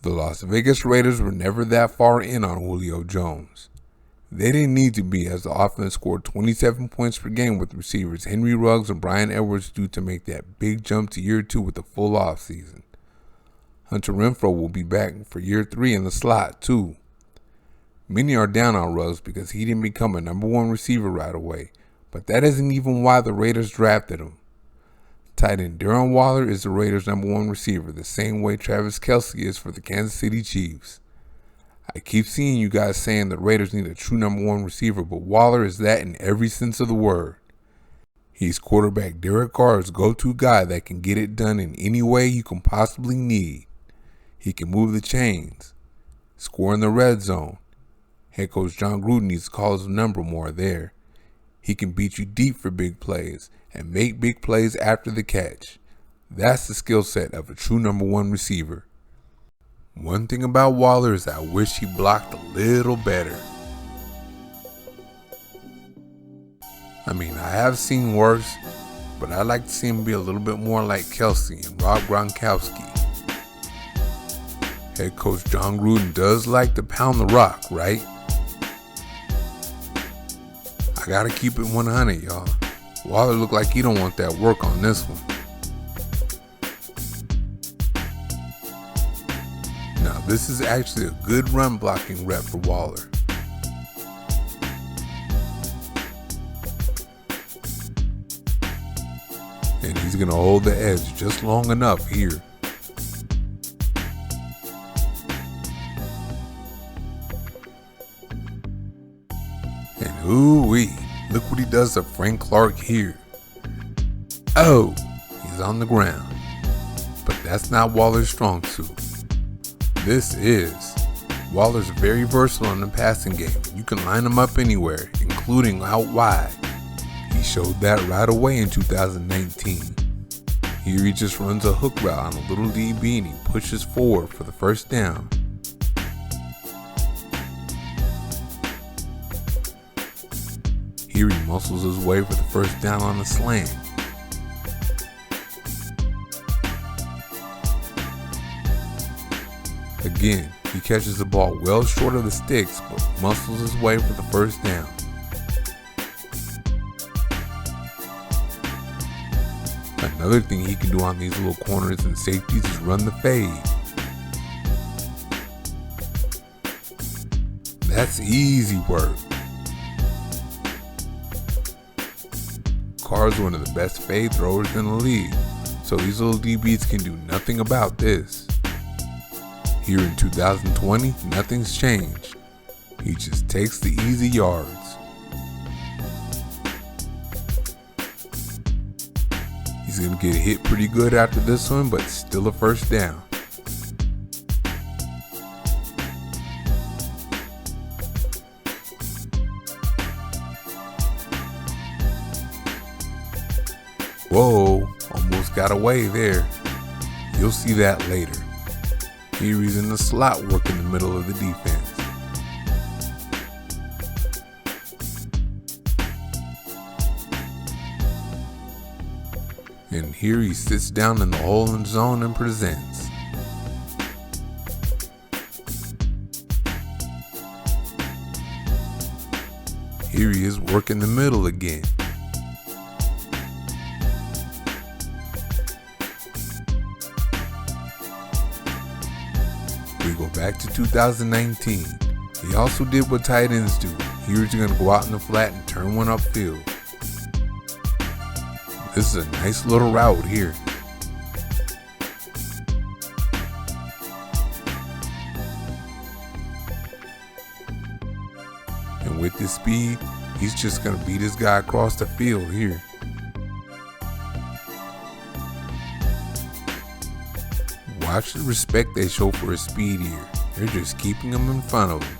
The Las Vegas Raiders were never that far in on Julio Jones. They didn't need to be, as the offense scored 27 points per game with receivers Henry Ruggs and Bryan Edwards due to make that big jump to year 2 with a full offseason. Hunter Renfrow will be back for year 3 in the slot too. Many are down on Ruggs because he didn't become a number 1 receiver right away, but that isn't even why the Raiders drafted him. Tight end Darren Waller is the Raiders' number 1 receiver, the same way Travis Kelce is for the Kansas City Chiefs. I keep seeing you guys saying the Raiders need a true number 1 receiver, but Waller is that in every sense of the word. He's quarterback Derek Carr's go-to guy that can get it done in any way you can possibly need. He can move the chains, score in the red zone. Head coach John Gruden needs to call his number more there. He can beat you deep for big plays and make big plays after the catch. That's the skill set of a true number 1 receiver. One thing about Waller is I wish he blocked a little better. I mean, I have seen worse, but I'd like to see him be a little bit more like Kelce and Rob Gronkowski. Head coach John Gruden does like to pound the rock, right? I gotta keep it 100, y'all. Waller looked like he don't want that work on this one. Now, this is actually a good run blocking rep for Waller. And he's gonna hold the edge just long enough here. And ooh-wee, look what he does to Frank Clark here. Oh, he's on the ground. But that's not Waller's strong suit. This is. Waller's very versatile in the passing game. You can line him up anywhere, including out wide. He showed that right away in 2019. Here he just runs a hook route on a little DB and he pushes forward for the first down. Here he muscles his way for the first down on a slant. Again, he catches the ball well short of the sticks, but muscles his way for the first down. Another thing he can do on these little corners and safeties is run the fade. That's easy work. Carr's one of the best fade throwers in the league, so these little DBs can do nothing about this. Here in 2020, nothing's changed. He just takes the easy yards. He's going to get hit pretty good after this one, but still a first down. Whoa, almost got away there. You'll see that later. Here he's in the slot work in the middle of the defense. And here he sits down in the holding zone and presents. Here he is working the middle again. We go back to 2019. He also did what tight ends do. Here he's going to go out in the flat and turn one upfield. This is a nice little route here. And with this speed, he's just going to beat this guy across the field here. Watch the respect they show for his speed here. They're just keeping him in front of him.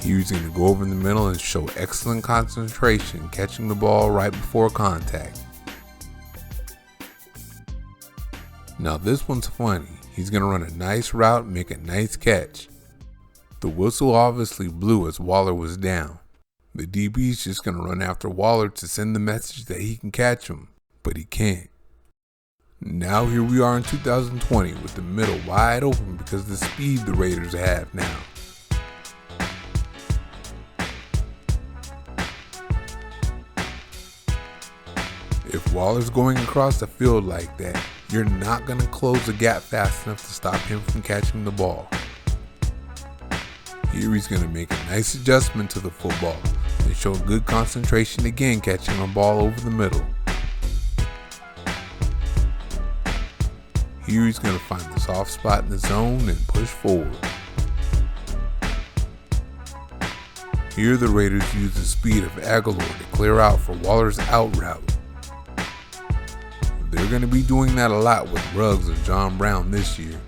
He's going to go over in the middle and show excellent concentration, catching the ball right before contact. Now this one's funny. He's going to run a nice route and make a nice catch. The whistle obviously blew as Waller was down. The DB's just going to run after Waller to send the message that he can catch him, but he can't. Now here we are in 2020 with the middle wide open because of the speed the Raiders have now. If Waller's going across the field like that, you're not going to close the gap fast enough to stop him from catching the ball. Here he's going to make a nice adjustment to the football and show good concentration again, catching a ball over the middle. Here he's going to find the soft spot in the zone and push forward. Here the Raiders use the speed of Aguilar to clear out for Waller's out route. They're going to be doing that a lot with Ruggs and John Brown this year.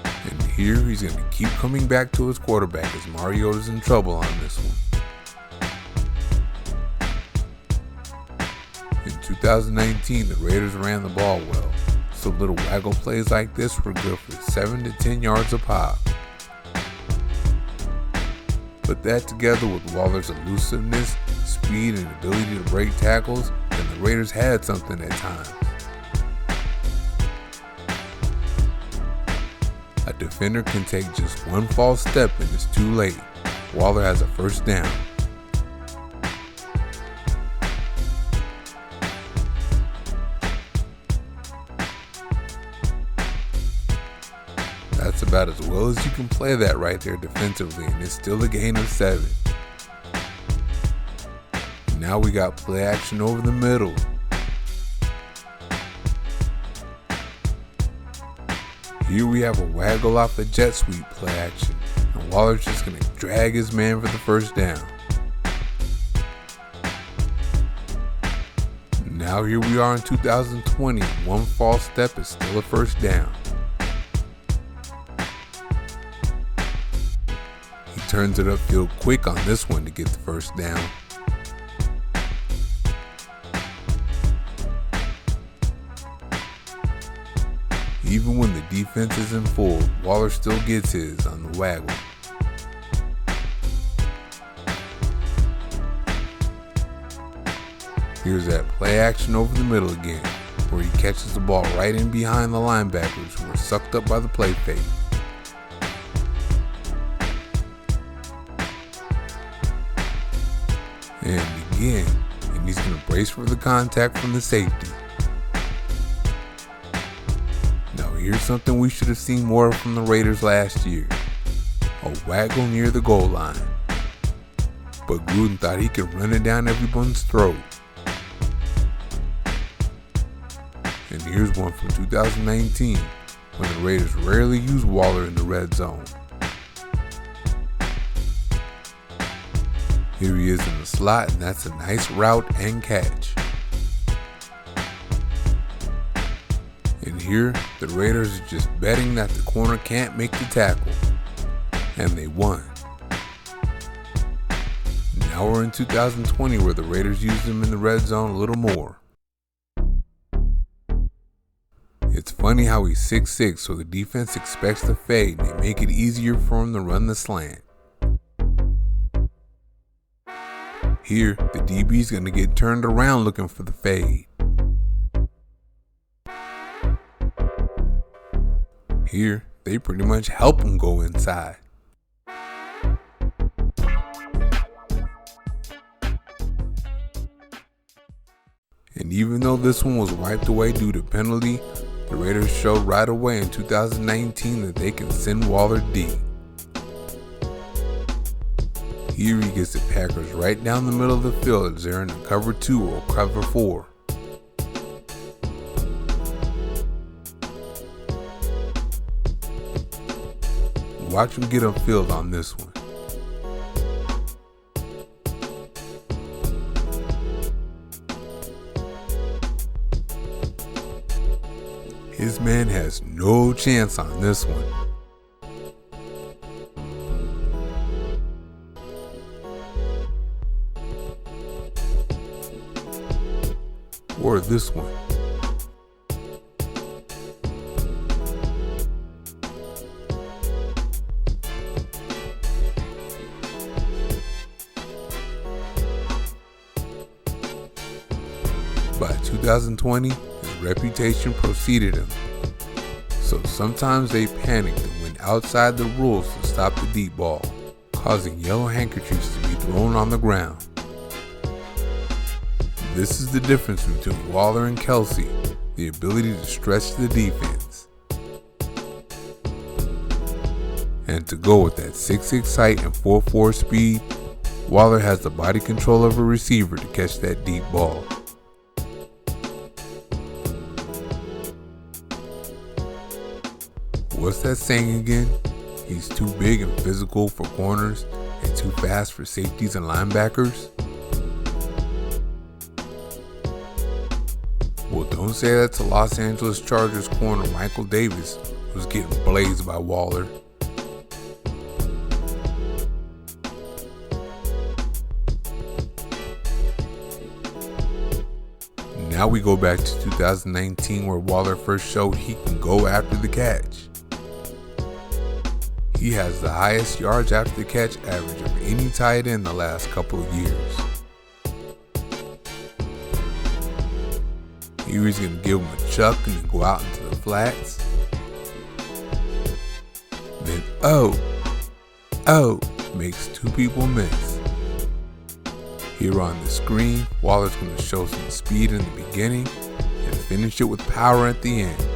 And here he's going to keep coming back to his quarterback as Mariota's in trouble on this one. In 2019, the Raiders ran the ball well, so little waggle plays like this were good for 7 to 10 yards a pop. Put that together with Waller's elusiveness, speed, and ability to break tackles, and the Raiders had something at times. A defender can take just one false step and it's too late. Waller has a first down. That's about as well as you can play that right there defensively, and it's still a gain of 7. Now we got play action over the middle. Here we have a waggle off the jet sweep play action, and Waller's just going to drag his man for the first down. Now here we are in 2020, one false step is still a first down. He turns it upfield quick on this one to get the first down. Even when the defense is in full, Waller still gets his on the waggle. Here's that play action over the middle again, where he catches the ball right in behind the linebackers who are sucked up by the play fake. And again, and he's going to brace for the contact from the safety. Here's something we should have seen more of from the Raiders last year. A waggle near the goal line. But Gruden thought he could run it down everyone's throat. And here's one from 2019, when the Raiders rarely used Waller in the red zone. Here he is in the slot, and that's a nice route and catch. And here, the Raiders are just betting that the corner can't make the tackle. And they won. Now we're in 2020 where the Raiders use him in the red zone a little more. It's funny how he's 6'6", so the defense expects the fade and they make it easier for him to run the slant. Here, the DB's going to get turned around looking for the fade. Here, they pretty much help him go inside. And even though this one was wiped away due to penalty, the Raiders showed right away in 2019 that they can send Waller deep. Here he gets the Packers right down the middle of the field as they're in a cover 2 or cover 4. Watch him get upfield on this one. His man has no chance on this one. Or this one. by 2020, his reputation preceded him. So sometimes they panicked and went outside the rules to stop the deep ball, causing yellow handkerchiefs to be thrown on the ground. This is the difference between Waller and Kelsey, the ability to stretch the defense. And to go with that 6'6" height and 4'4" speed, Waller has the body control of a receiver to catch that deep ball. What's that saying again? He's too big and physical for corners and too fast for safeties and linebackers? Well, don't say that to Los Angeles Chargers corner Michael Davis, who's getting blazed by Waller. Now we go back to 2019, where Waller first showed he can go after the catch. He has the highest yards after the catch average of any tight end the last couple of years. Here he's going to give him a chuck and then go out into the flats. Then makes two people miss. Here on the screen, Waller's going to show some speed in the beginning and finish it with power at the end.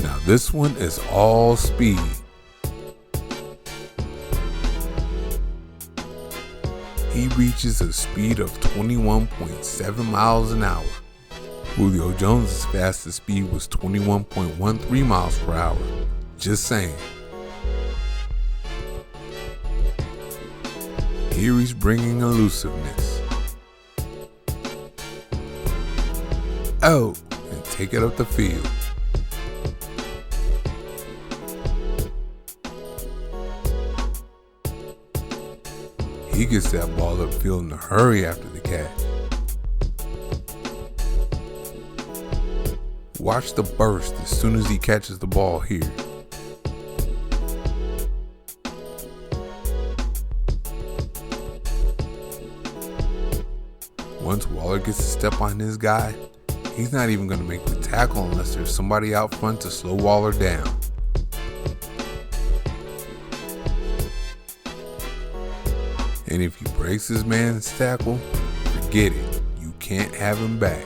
Now this one is all speed. He reaches a speed of 21.7 miles an hour. Julio Jones' fastest speed was 21.13 miles per hour. Just saying. Here he's bringing elusiveness. And take it up the field. He gets that ball upfield in a hurry after the catch. Watch the burst as soon as he catches the ball here. Once Waller gets a step on his guy, he's not even going to make the tackle unless there's somebody out front to slow Waller down. And if he breaks his man's tackle, forget it. You can't have him back.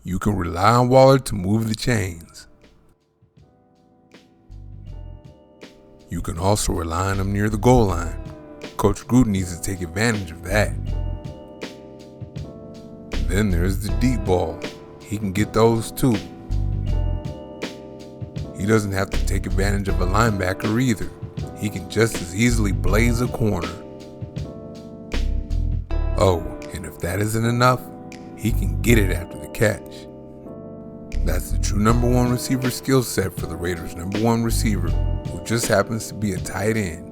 You can rely on Waller to move the chains. You can also rely on him near the goal line. Coach Gruden needs to take advantage of that. Then there's the deep ball. He can get those too. He doesn't have to take advantage of a linebacker either. He can just as easily blaze a corner. Oh, and if that isn't enough, he can get it after the catch. That's the true number one receiver skill set for the Raiders' number one receiver, who just happens to be a tight end.